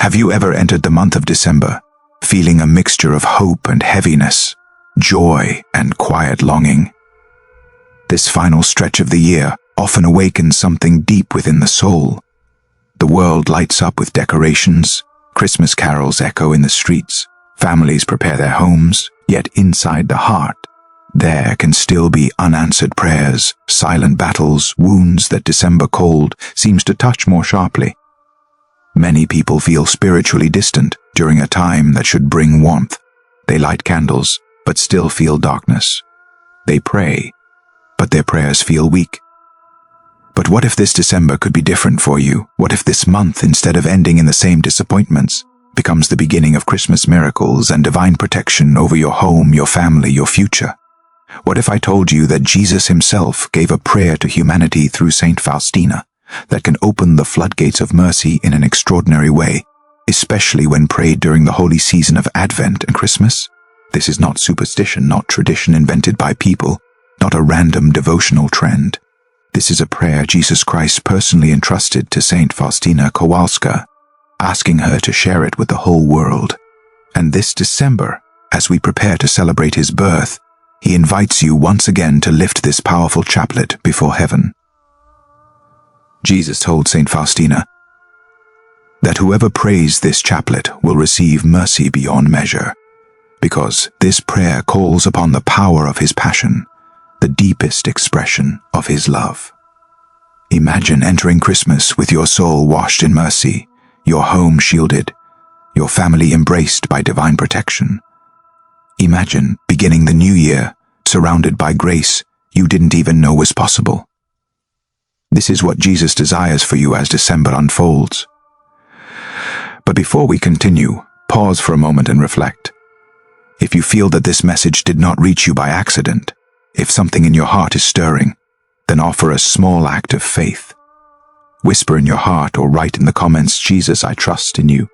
Have you ever entered the month of December, feeling a mixture of hope and heaviness, joy and quiet longing? This final stretch of the year often awakens something deep within the soul. The world lights up with decorations, Christmas carols echo in the streets, families prepare their homes, yet inside the heart, there can still be unanswered prayers, silent battles, wounds that December cold seems to touch more sharply. Many people feel spiritually distant during a time that should bring warmth. They light candles, but still feel darkness. They pray, but their prayers feel weak. But what if this December could be different for you? What if this month, instead of ending in the same disappointments, becomes the beginning of Christmas miracles and divine protection over your home, your family, your future? What if I told you that Jesus himself gave a prayer to humanity through Saint Faustina that can open the floodgates of mercy in an extraordinary way, especially when prayed during the holy season of Advent and Christmas? This is not superstition, not tradition invented by people, not a random devotional trend. This is a prayer Jesus Christ personally entrusted to Saint Faustina Kowalska, asking her to share it with the whole world. And this December, as we prepare to celebrate his birth, he invites you once again to lift this powerful chaplet before heaven. Jesus told Saint Faustina that whoever prays this chaplet will receive mercy beyond measure, because this prayer calls upon the power of his passion, the deepest expression of his love. Imagine entering Christmas with your soul washed in mercy, your home shielded, your family embraced by divine protection. Imagine beginning the new year surrounded by grace you didn't even know was possible. This is what Jesus desires for you as December unfolds. But before we continue, pause for a moment and reflect. If you feel that this message did not reach you by accident, if something in your heart is stirring, then offer a small act of faith. Whisper in your heart or write in the comments, "Jesus, I trust in you."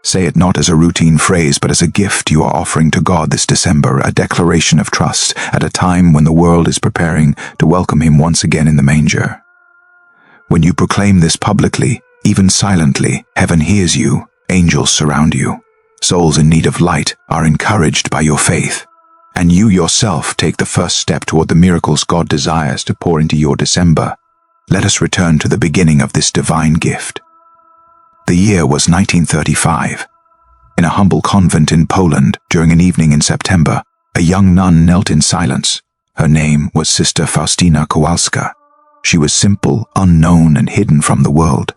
Say it not as a routine phrase, but as a gift you are offering to God this December, a declaration of trust at a time when the world is preparing to welcome him once again in the manger. When you proclaim this publicly, even silently, heaven hears you, angels surround you. Souls in need of light are encouraged by your faith, and you yourself take the first step toward the miracles God desires to pour into your December. Let us return to the beginning of this divine gift. The year was 1935. In a humble convent in Poland, during an evening in September, a young nun knelt in silence. Her name was Sister Faustina Kowalska. She was simple, unknown, and hidden from the world.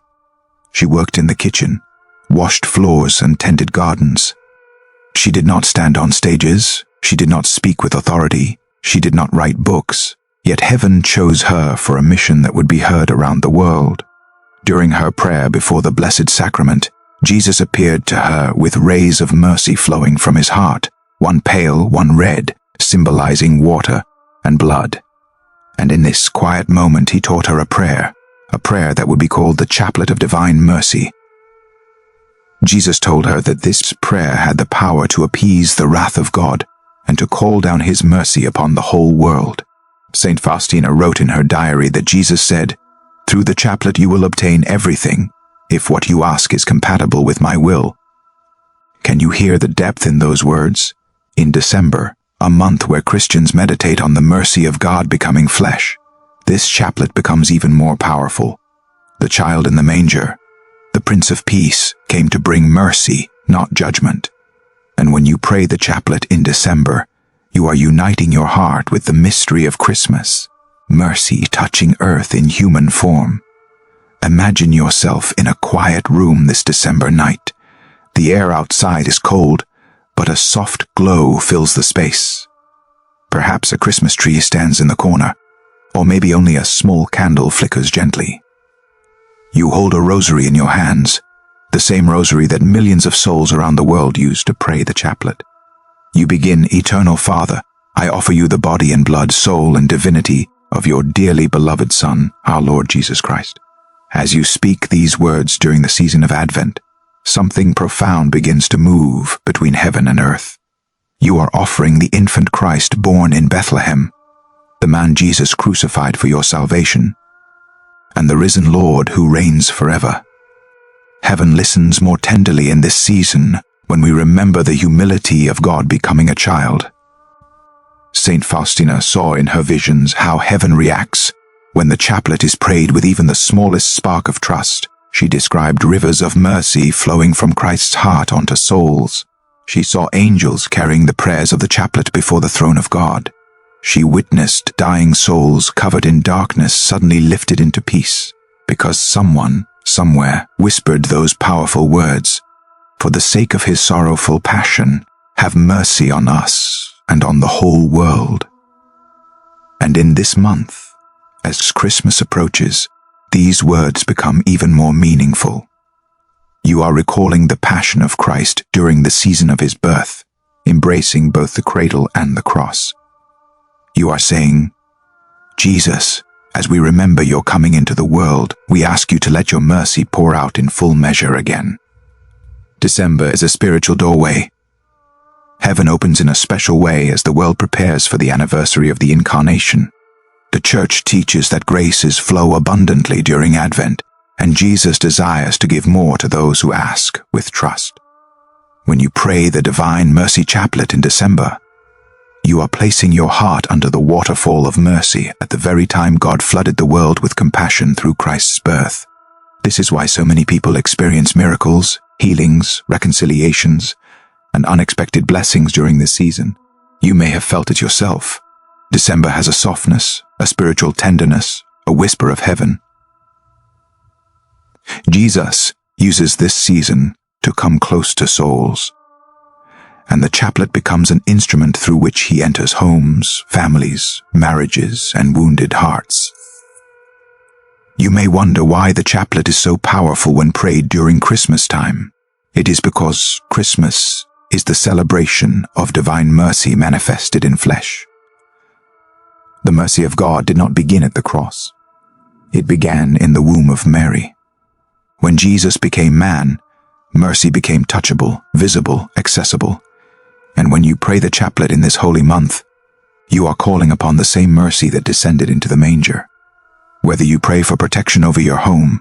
She worked in the kitchen, washed floors, and tended gardens. She did not stand on stages. She did not speak with authority. She did not write books. Yet heaven chose her for a mission that would be heard around the world. During her prayer before the Blessed Sacrament, Jesus appeared to her with rays of mercy flowing from his heart, one pale, one red, symbolizing water and blood. And in this quiet moment he taught her a prayer that would be called the Chaplet of Divine Mercy. Jesus told her that this prayer had the power to appease the wrath of God and to call down his mercy upon the whole world. Saint Faustina wrote in her diary that Jesus said, "Through the chaplet you will obtain everything, if what you ask is compatible with my will." Can you hear the depth in those words? In December, a month where Christians meditate on the mercy of God becoming flesh, this chaplet becomes even more powerful. The child in the manger, the Prince of Peace, came to bring mercy, not judgment. And when you pray the chaplet in December, you are uniting your heart with the mystery of Christmas, mercy touching earth in human form. Imagine yourself in a quiet room this December night. The air outside is cold, but a soft glow fills the space. Perhaps a Christmas tree stands in the corner, or maybe only a small candle flickers gently. You hold a rosary in your hands, the same rosary that millions of souls around the world use to pray the chaplet. You begin, "Eternal Father, I offer you the body and blood, soul and divinity of your dearly beloved Son, our Lord Jesus Christ." As you speak these words during the season of Advent, something profound begins to move between heaven and earth. You are offering the infant Christ born in Bethlehem, the man Jesus crucified for your salvation, and the risen Lord who reigns forever. Heaven listens more tenderly in this season when we remember the humility of God becoming a child. Saint Faustina saw in her visions how heaven reacts when the chaplet is prayed with even the smallest spark of trust. She described rivers of mercy flowing from Christ's heart onto souls. She saw angels carrying the prayers of the chaplet before the throne of God. She witnessed dying souls covered in darkness suddenly lifted into peace, because someone, somewhere, whispered those powerful words, "For the sake of his sorrowful passion, have mercy on us and on the whole world." And in this month, as Christmas approaches, these words become even more meaningful. You are recalling the passion of Christ during the season of his birth, embracing both the cradle and the cross. You are saying, "Jesus, as we remember your coming into the world, we ask you to let your mercy pour out in full measure again." December is a spiritual doorway. Heaven opens in a special way as the world prepares for the anniversary of the Incarnation. The Church teaches that graces flow abundantly during Advent, and Jesus desires to give more to those who ask with trust. When you pray the Divine Mercy Chaplet in December, you are placing your heart under the waterfall of mercy at the very time God flooded the world with compassion through Christ's birth. This is why so many people experience miracles, healings, reconciliations, and unexpected blessings during this season. You may have felt it yourself. December has a softness, a spiritual tenderness, a whisper of heaven. Jesus uses this season to come close to souls, and the chaplet becomes an instrument through which he enters homes, families, marriages, and wounded hearts. You may wonder why the chaplet is so powerful when prayed during Christmas time. It is because Christmas is the celebration of divine mercy manifested in flesh. The mercy of God did not begin at the cross. It began in the womb of Mary. When Jesus became man, mercy became touchable, visible, accessible. And when you pray the chaplet in this holy month, you are calling upon the same mercy that descended into the manger. Whether you pray for protection over your home,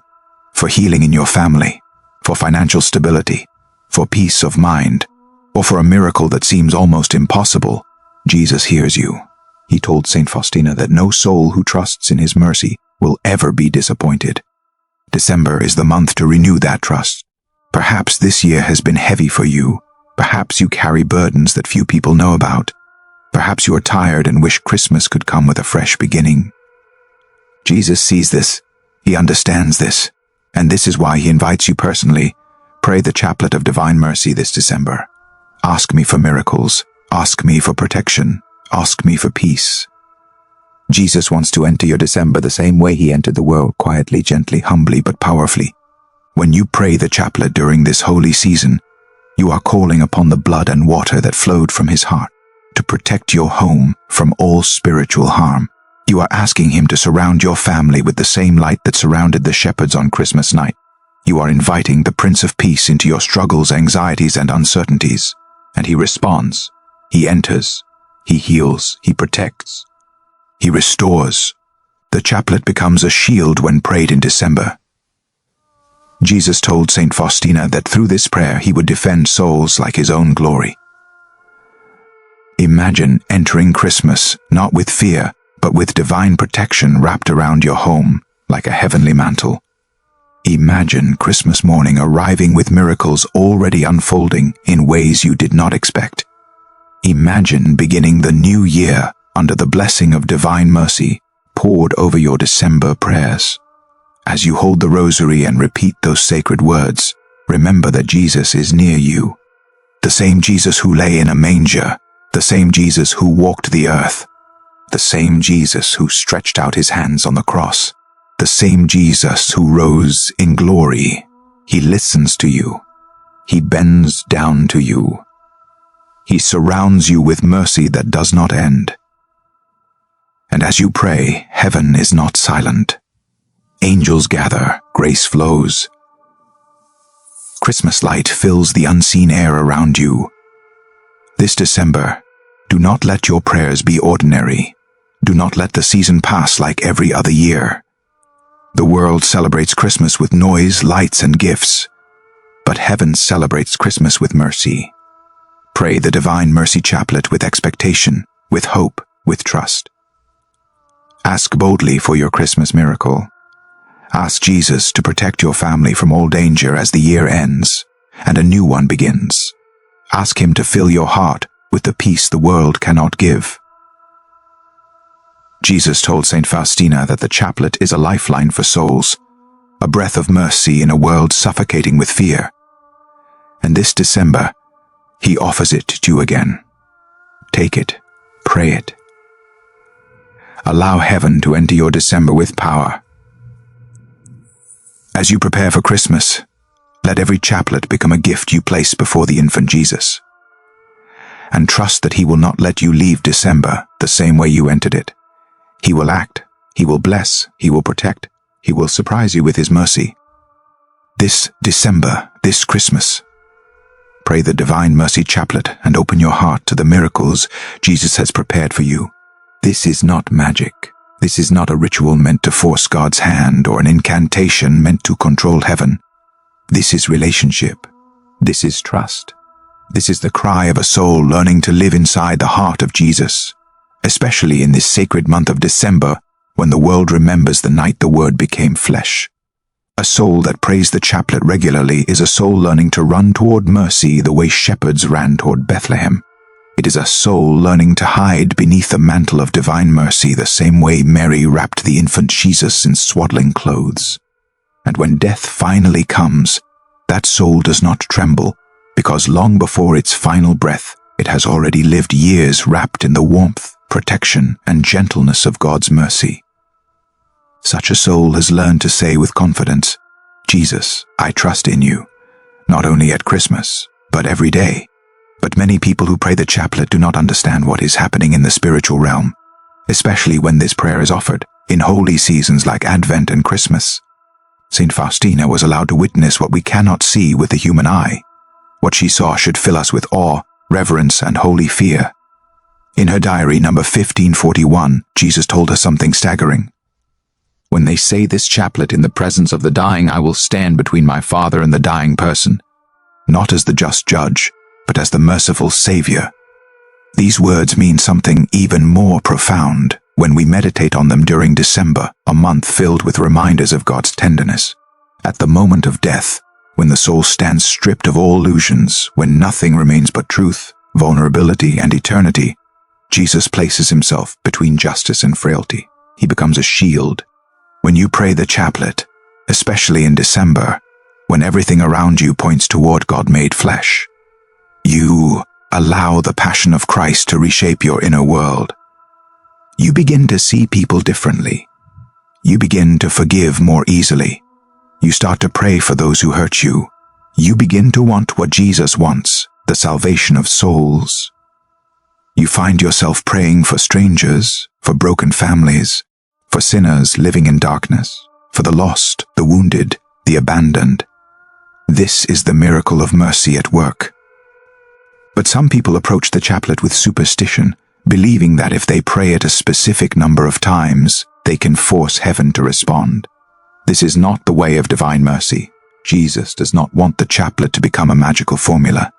for healing in your family, for financial stability, for peace of mind, or for a miracle that seems almost impossible, Jesus hears you. He told Saint Faustina that no soul who trusts in his mercy will ever be disappointed. December is the month to renew that trust. Perhaps this year has been heavy for you. Perhaps you carry burdens that few people know about. Perhaps you are tired and wish Christmas could come with a fresh beginning. Jesus sees this. He understands this. And this is why he invites you personally. Pray the chaplet of Divine Mercy this December. Ask me for miracles. Ask me for protection. Ask me for peace. Jesus wants to enter your December the same way he entered the world, quietly, gently, humbly, but powerfully. When you pray the chaplet during this holy season, you are calling upon the blood and water that flowed from his heart to protect your home from all spiritual harm. You are asking him to surround your family with the same light that surrounded the shepherds on Christmas night. You are inviting the Prince of Peace into your struggles, anxieties, and uncertainties. And he responds. He enters. He heals. He protects. He restores. The chaplet becomes a shield when prayed in December. Jesus told Saint Faustina that through this prayer he would defend souls like his own glory. Imagine entering Christmas not with fear, but with divine protection wrapped around your home like a heavenly mantle. Imagine Christmas morning arriving with miracles already unfolding in ways you did not expect. Imagine beginning the new year under the blessing of divine mercy poured over your December prayers. As you hold the rosary and repeat those sacred words, remember that Jesus is near you. The same Jesus who lay in a manger, the same Jesus who walked the earth, the same Jesus who stretched out his hands on the cross, the same Jesus who rose in glory. He listens to you. He bends down to you. He surrounds you with mercy that does not end. And as you pray, heaven is not silent. Angels gather, grace flows. Christmas light fills the unseen air around you. This December, do not let your prayers be ordinary. Do not let the season pass like every other year. The world celebrates Christmas with noise, lights, and gifts. but heaven celebrates Christmas with mercy. Pray the Divine Mercy Chaplet with expectation, with hope, with trust. Ask boldly for your Christmas miracle. Ask Jesus to protect your family from all danger as the year ends and a new one begins. Ask him to fill your heart with the peace the world cannot give. Jesus told Saint Faustina that the chaplet is a lifeline for souls, a breath of mercy in a world suffocating with fear. And this December, he offers it to you again. Take it, pray it. Allow heaven to enter your December with power. As you prepare for Christmas, let every chaplet become a gift you place before the infant Jesus. And trust that he will not let you leave December the same way you entered it. He will act, he will bless, he will protect, he will surprise you with his mercy. This December, this Christmas, pray the Divine Mercy Chaplet and open your heart to the miracles Jesus has prepared for you. This is not magic. This is not a ritual meant to force God's hand or an incantation meant to control heaven. This is relationship. This is trust. This is the cry of a soul learning to live inside the heart of Jesus, especially in this sacred month of December when the world remembers the night the Word became flesh. A soul that prays the chaplet regularly is a soul learning to run toward mercy the way shepherds ran toward Bethlehem. It is a soul learning to hide beneath the mantle of divine mercy the same way Mary wrapped the infant Jesus in swaddling clothes. And when death finally comes, that soul does not tremble, because long before its final breath, it has already lived years wrapped in the warmth, protection, and gentleness of God's mercy. Such a soul has learned to say with confidence, Jesus, I trust in you, not only at Christmas, but every day. But many people who pray the chaplet do not understand what is happening in the spiritual realm, especially when this prayer is offered in holy seasons like Advent and Christmas. Saint Faustina was allowed to witness what we cannot see with the human eye. What she saw should fill us with awe, reverence, and holy fear. In her diary, number 1541, Jesus told her something staggering. When they say this chaplet in the presence of the dying, I will stand between my Father and the dying person, not as the just judge, but as the merciful Savior. These words mean something even more profound when we meditate on them during December, a month filled with reminders of God's tenderness. At the moment of death, when the soul stands stripped of all illusions, when nothing remains but truth, vulnerability, and eternity, Jesus places himself between justice and frailty. He becomes a shield. When you pray the chaplet, especially in December, when everything around you points toward God made flesh, you allow the passion of Christ to reshape your inner world. You begin to see people differently. You begin to forgive more easily. You start to pray for those who hurt you. You begin to want what Jesus wants, the salvation of souls. You find yourself praying for strangers, for broken families, for sinners living in darkness, for the lost, the wounded, the abandoned. This is the miracle of mercy at work. But some people approach the chaplet with superstition, believing that if they pray it a specific number of times, they can force heaven to respond. This is not the way of divine mercy. Jesus does not want the chaplet to become a magical formula.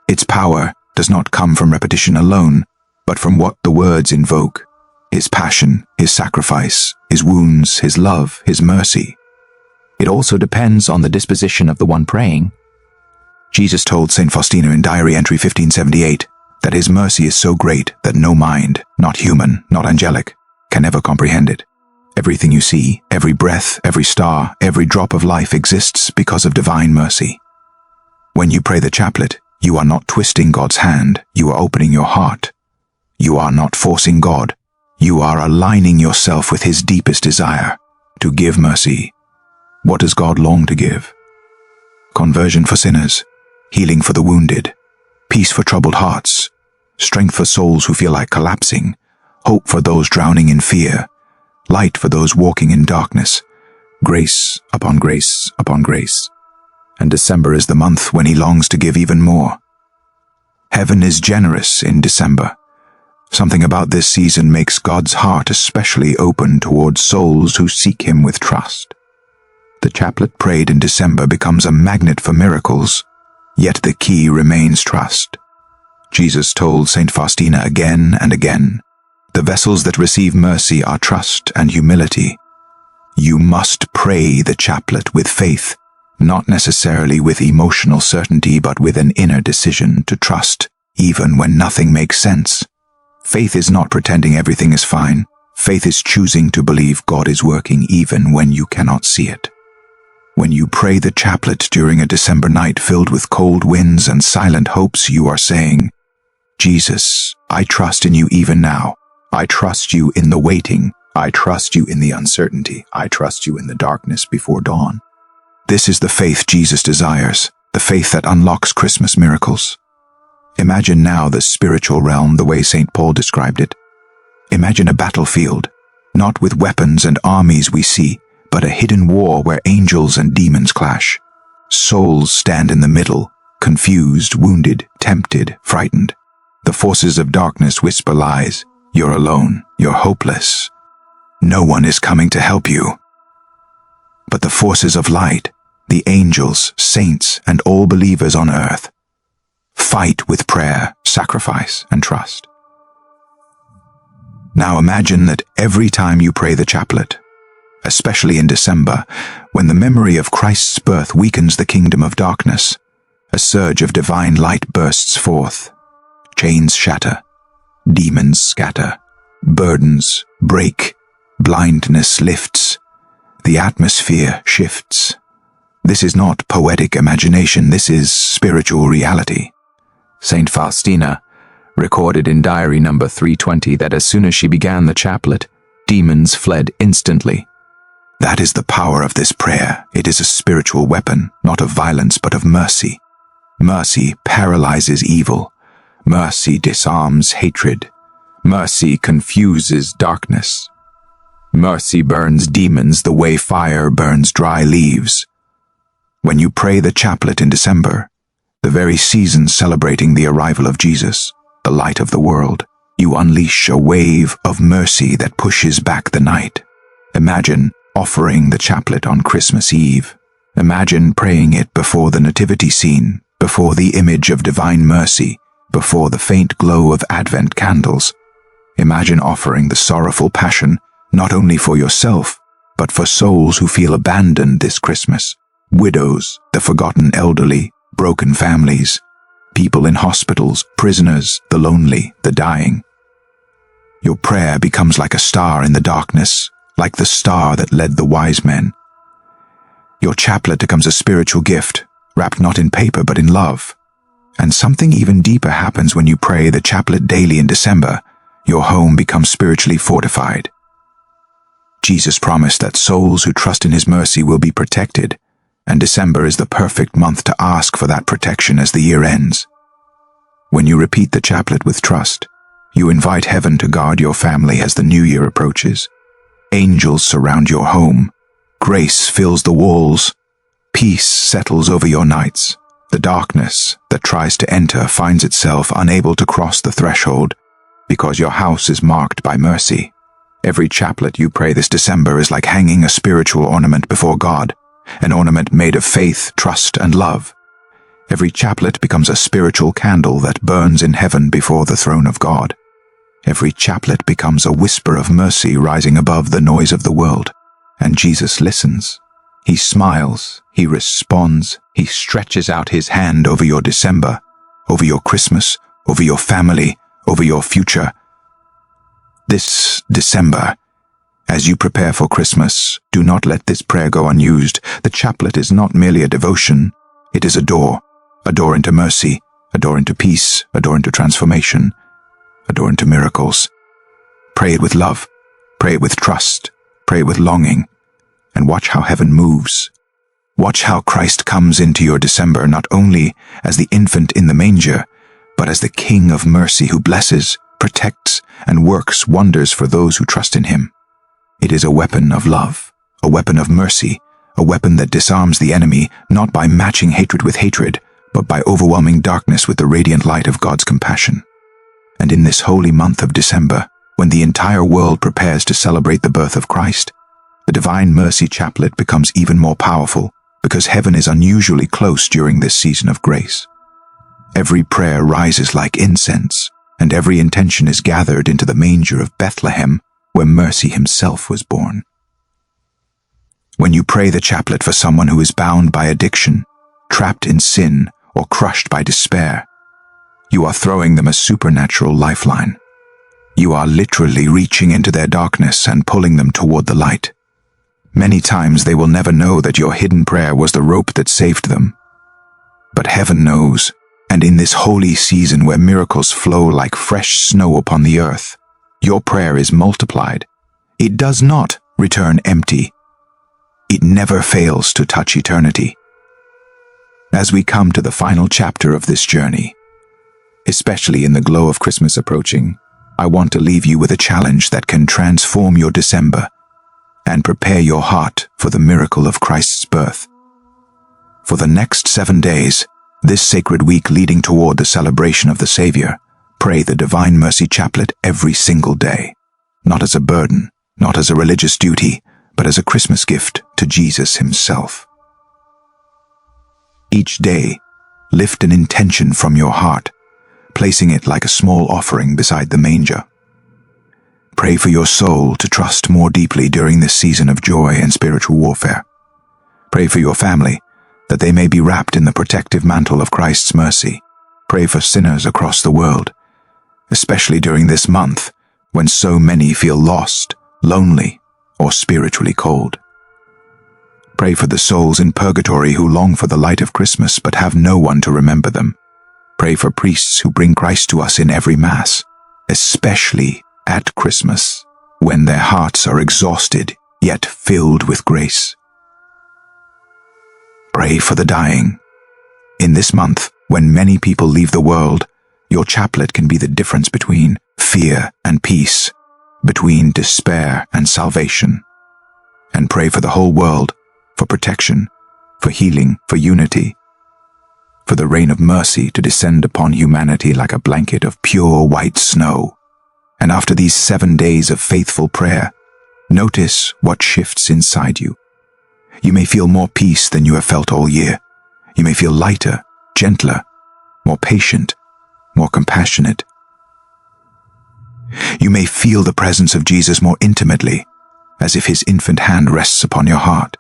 Its power does not come from repetition alone, but from what the words invoke: his passion, his sacrifice, his wounds, his love, his mercy. It also depends on the disposition of the one praying. Jesus told Saint Faustina in diary entry 1578 that his mercy is so great that no mind, not human, not angelic, can ever comprehend it. Everything you see, every breath, every star, every drop of life exists because of divine mercy. When you pray the chaplet, you are not twisting God's hand, you are opening your heart. You are not forcing God, you are aligning yourself with his deepest desire, to give mercy. What does God long to give? Conversion for sinners, healing for the wounded, peace for troubled hearts, strength for souls who feel like collapsing, hope for those drowning in fear, light for those walking in darkness, grace upon grace upon grace. And December is the month when he longs to give even more. Heaven is generous in December. Something about this season makes God's heart especially open towards souls who seek him with trust. The chaplet prayed in December becomes a magnet for miracles, yet the key remains trust. Jesus told Saint Faustina again and again, "The vessels that receive mercy are trust and humility." You must pray the chaplet with faith, not necessarily with emotional certainty, but with an inner decision to trust, even when nothing makes sense. Faith is not pretending everything is fine. Faith is choosing to believe God is working even when you cannot see it. When you pray the chaplet during a December night filled with cold winds and silent hopes, you are saying, "Jesus, I trust in you even now. I trust you in the waiting. I trust you in the uncertainty. I trust you in the darkness before dawn." This is the faith Jesus desires, the faith that unlocks Christmas miracles. Imagine now the spiritual realm the way St. Paul described it. Imagine a battlefield, not with weapons and armies we see, but a hidden war where angels and demons clash. Souls stand in the middle, confused, wounded, tempted, frightened. The forces of darkness whisper lies. You're alone. You're hopeless. No one is coming to help you. But the forces of light, the angels, saints, and all believers on earth, fight with prayer, sacrifice, and trust. Now imagine that every time you pray the chaplet, especially in December, when the memory of Christ's birth weakens the kingdom of darkness, a surge of divine light bursts forth. Chains shatter, demons scatter, burdens break, blindness lifts, the atmosphere shifts. This is not poetic imagination, this is spiritual reality. Saint Faustina recorded in diary number 320 that as soon as she began the chaplet, demons fled instantly. That is the power of this prayer. It is a spiritual weapon, not of violence but of mercy. Mercy paralyzes evil. Mercy disarms hatred. Mercy confuses darkness. Mercy burns demons the way fire burns dry leaves. When you pray the chaplet in December, the very season celebrating the arrival of Jesus, the light of the world, you unleash a wave of mercy that pushes back the night. Imagine offering the chaplet on Christmas Eve. Imagine praying it before the nativity scene, before the image of Divine Mercy, before the faint glow of Advent candles. Imagine offering the sorrowful passion not only for yourself, but for souls who feel abandoned this Christmas. Widows, the forgotten elderly, broken families, people in hospitals, prisoners, the lonely, the dying. Your prayer becomes like a star in the darkness, like the star that led the wise men. Your chaplet becomes a spiritual gift, wrapped not in paper but in love. And something even deeper happens when you pray the chaplet daily in December. Your home becomes spiritually fortified. Jesus promised that souls who trust in His mercy will be protected, and December is the perfect month to ask for that protection as the year ends. When you repeat the chaplet with trust, you invite heaven to guard your family as the new year approaches. Angels surround your home. Grace fills the walls. Peace settles over your nights. The darkness that tries to enter finds itself unable to cross the threshold because your house is marked by mercy. Every chaplet you pray this December is like hanging a spiritual ornament before God, an ornament made of faith, trust, and love. Every chaplet becomes a spiritual candle that burns in heaven before the throne of God. Every chaplet becomes a whisper of mercy rising above the noise of the world. And Jesus listens. He smiles. He responds. He stretches out His hand over your December, over your Christmas, over your family, over your future. This December, as you prepare for Christmas, do not let this prayer go unused. The chaplet is not merely a devotion. It is a door into mercy, a door into peace, a door into transformation, a door into miracles. Pray it with love, pray it with trust, pray it with longing, and watch how heaven moves. Watch how Christ comes into your December not only as the infant in the manger, but as the King of mercy who blesses, protects, and works wonders for those who trust in Him. It is a weapon of love, a weapon of mercy, a weapon that disarms the enemy not by matching hatred with hatred, but by overwhelming darkness with the radiant light of God's compassion. And in this holy month of December, when the entire world prepares to celebrate the birth of Christ, The Divine Mercy Chaplet becomes even more powerful because heaven is unusually close during this season of grace. Every prayer rises like incense, and every intention is gathered into the manger of Bethlehem, where mercy himself was born. When you pray the chaplet for someone who is bound by addiction, trapped in sin, or crushed by despair, you are throwing them a supernatural lifeline. You are literally reaching into their darkness and pulling them toward the light. Many times they will never know that your hidden prayer was the rope that saved them. But heaven knows, and in this holy season where miracles flow like fresh snow upon the earth, your prayer is multiplied. It does not return empty. It never fails to touch eternity. As we come to the final chapter of this journey, especially in the glow of Christmas approaching, I want to leave you with a challenge that can transform your December and prepare your heart for the miracle of Christ's birth. For the next 7 days, this sacred week leading toward the celebration of the Savior, pray the Divine Mercy Chaplet every single day, not as a burden, not as a religious duty, but as a Christmas gift to Jesus himself. Each day, lift an intention from your heart, placing it like a small offering beside the manger. Pray for your soul to trust more deeply during this season of joy and spiritual warfare. Pray for your family, that they may be wrapped in the protective mantle of Christ's mercy. Pray for sinners across the world, especially during this month when so many feel lost, lonely, or spiritually cold. Pray for the souls in purgatory who long for the light of Christmas but have no one to remember them. Pray for priests who bring Christ to us in every Mass, especially at Christmas, when their hearts are exhausted yet filled with grace. Pray for the dying. In this month, when many people leave the world, your chaplet can be the difference between fear and peace, between despair and salvation. And pray for the whole world, for protection, for healing, for unity, for the rain of mercy to descend upon humanity like a blanket of pure white snow. And after these 7 days of faithful prayer, notice what shifts inside you. You may feel more peace than you have felt all year. You may feel lighter, gentler, more patient, more compassionate. You may feel the presence of Jesus more intimately, as if his infant hand rests upon your heart.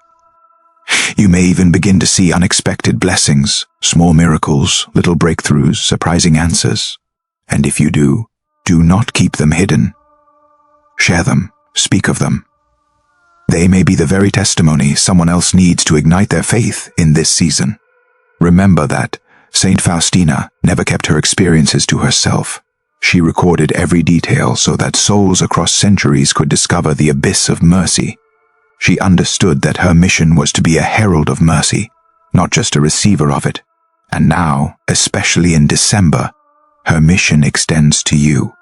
You may even begin to see unexpected blessings, small miracles, little breakthroughs, surprising answers. And if you do not keep them hidden. Share them, speak of them. They may be the very testimony someone else needs to ignite their faith in this season. Remember that Saint Faustina never kept her experiences to herself. She recorded every detail so that souls across centuries could discover the abyss of mercy. She understood that her mission was to be a herald of mercy, not just a receiver of it. And now, especially in December, her mission extends to you.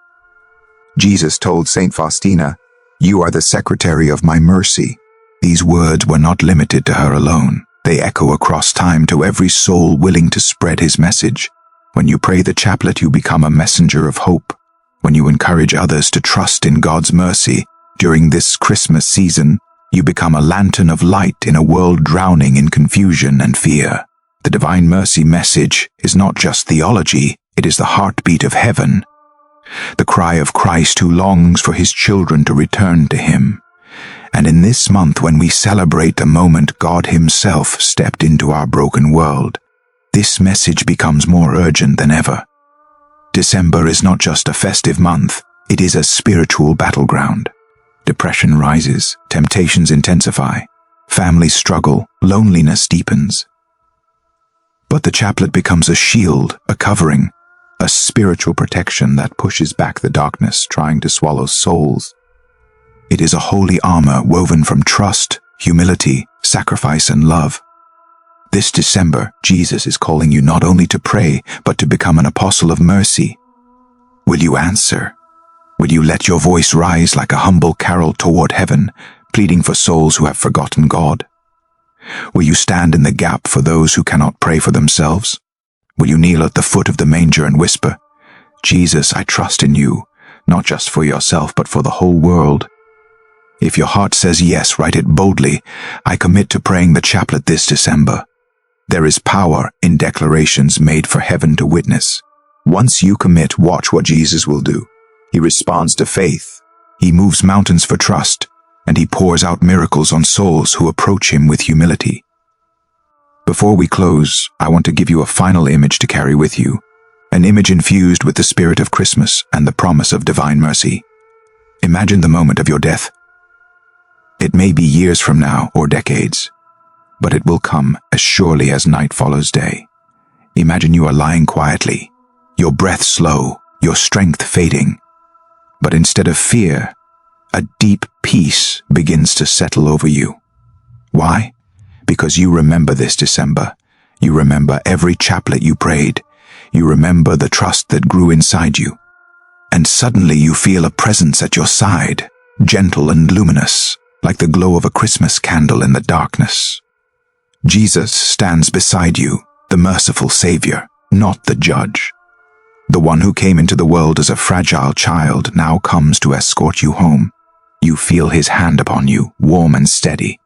Jesus told Saint Faustina, "You are the secretary of my mercy." These words were not limited to her alone. They echo across time to every soul willing to spread his message. When you pray the chaplet, you become a messenger of hope. When you encourage others to trust in God's mercy during this Christmas season, you become a lantern of light in a world drowning in confusion and fear. The Divine Mercy message is not just theology, it is the heartbeat of heaven. The cry of Christ who longs for his children to return to him. And in this month, when we celebrate the moment God himself stepped into our broken world, this message becomes more urgent than ever. December is not just a festive month, it is a spiritual battleground. Depression rises, temptations intensify, families struggle, loneliness deepens. But the chaplet becomes a shield, a covering, a spiritual protection that pushes back the darkness trying to swallow souls. It is a holy armor woven from trust, humility, sacrifice, and love. This December, Jesus is calling you not only to pray, but to become an apostle of mercy. Will you answer? Will you let your voice rise like a humble carol toward heaven, pleading for souls who have forgotten God? Will you stand in the gap for those who cannot pray for themselves? Will you kneel at the foot of the manger and whisper, "Jesus, I trust in you, not just for yourself, but for the whole world"? If your heart says yes, write it boldly. I commit to praying the chaplet this December. There is power in declarations made for heaven to witness. Once you commit, watch what Jesus will do. He responds to faith. He moves mountains for trust, and he pours out miracles on souls who approach him with humility. Before we close, I want to give you a final image to carry with you, an image infused with the spirit of Christmas and the promise of divine mercy. Imagine the moment of your death. It may be years from now or decades, but it will come as surely as night follows day. Imagine you are lying quietly, your breath slow, your strength fading. But instead of fear, a deep peace begins to settle over you. Why? Because you remember this December. You remember every chaplet you prayed. You remember the trust that grew inside you. And suddenly you feel a presence at your side, gentle and luminous, like the glow of a Christmas candle in the darkness. Jesus stands beside you, the merciful Savior, not the judge. The one who came into the world as a fragile child now comes to escort you home. You feel his hand upon you, warm and steady.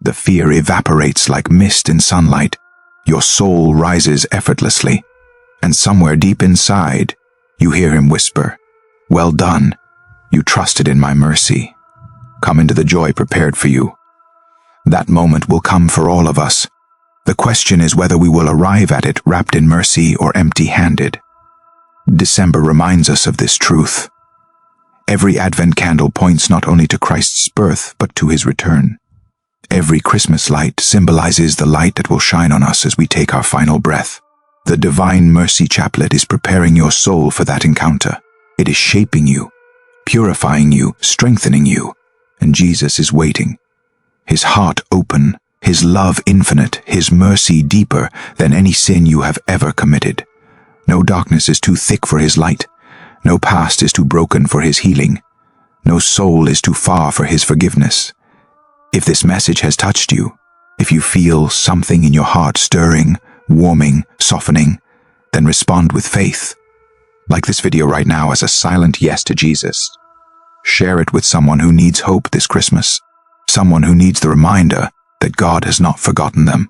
The fear evaporates like mist in sunlight. Your soul rises effortlessly, and somewhere deep inside, you hear him whisper, "Well done, you trusted in my mercy. Come into the joy prepared for you." That moment will come for all of us. The question is whether we will arrive at it wrapped in mercy or empty-handed. December reminds us of this truth. Every Advent candle points not only to Christ's birth, but to his return. Every Christmas light symbolizes the light that will shine on us as we take our final breath. The Divine Mercy Chaplet is preparing your soul for that encounter. It is shaping you, purifying you, strengthening you, and Jesus is waiting. His heart open, his love infinite, his mercy deeper than any sin you have ever committed. No darkness is too thick for his light. No past is too broken for his healing. No soul is too far for his forgiveness. If this message has touched you, if you feel something in your heart stirring, warming, softening, then respond with faith. Like this video right now as a silent yes to Jesus. Share it with someone who needs hope this Christmas, someone who needs the reminder that God has not forgotten them.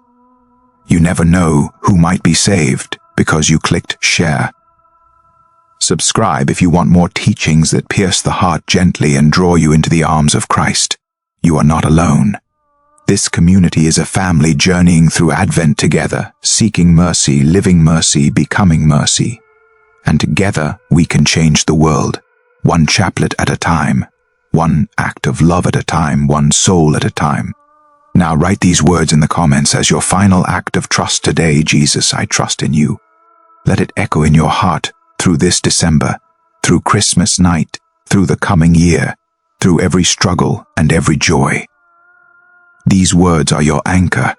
You never know who might be saved because you clicked share. Subscribe if you want more teachings that pierce the heart gently and draw you into the arms of Christ. You are not alone. This community is a family journeying through Advent together, seeking mercy, living mercy, becoming mercy. And together we can change the world, one chaplet at a time, one act of love at a time, one soul at a time. Now write these words in the comments as your final act of trust today. Jesus, I trust in you. Let it echo in your heart through this December, through Christmas night, through the coming year, through every struggle and every joy. These words are your anchor,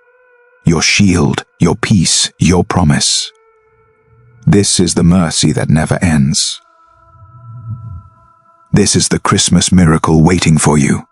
your shield, your peace, your promise. This is the mercy that never ends. This is the Christmas miracle waiting for you.